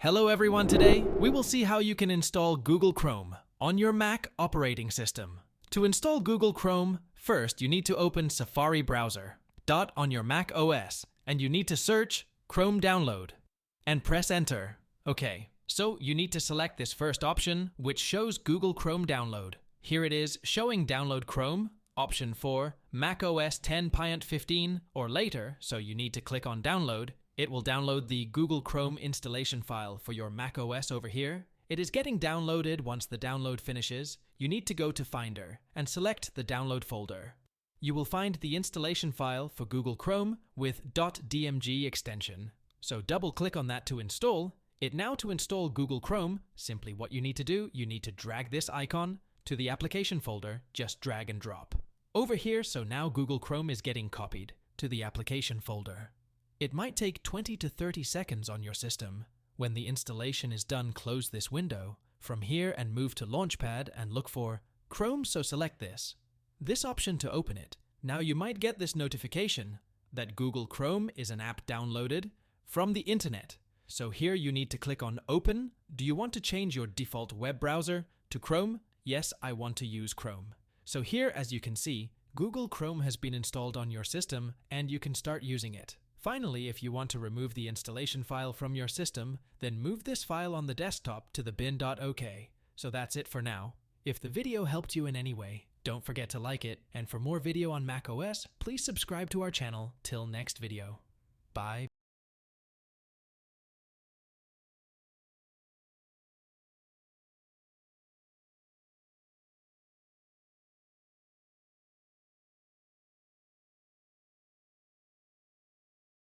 Hello everyone, today we will see how you can install Google Chrome on your Mac operating system. To install Google Chrome, first you need to open Safari browser on your Mac OS and you need to search Chrome Download and press enter. Okay, so you need to select this first option which shows Google Chrome Download. Here it is showing Download Chrome, option 4, Mac OS 10 Pient 15 or later, so you need to click on Download. It will download the Google Chrome installation file for your Mac OS over here. It is getting downloaded. Once the download finishes, you need to go to Finder and select the download folder. You will find the installation file for Google Chrome with .dmg extension. So double click on that to install it. Now to install Google Chrome, simply what you need to do, you need to drag this icon to the application folder, just drag and drop. Over here, so now Google Chrome is getting copied to the application folder. It might take 20 to 30 seconds on your system. When the installation is done, close this window from here and move to Launchpad and look for Chrome, so select this option to open it. Now you might get this notification that Google Chrome is an app downloaded from the internet. So here you need to click on Open. Do you want to change your default web browser to Chrome? Yes, I want to use Chrome. So here, as you can see, Google Chrome has been installed on your system and you can start using it. Finally, if you want to remove the installation file from your system, then move this file on the desktop to the bin.ok. So that's it for now. If the video helped you in any way, don't forget to like it, and for more video on macOS, please subscribe to our channel. Till next video. Bye.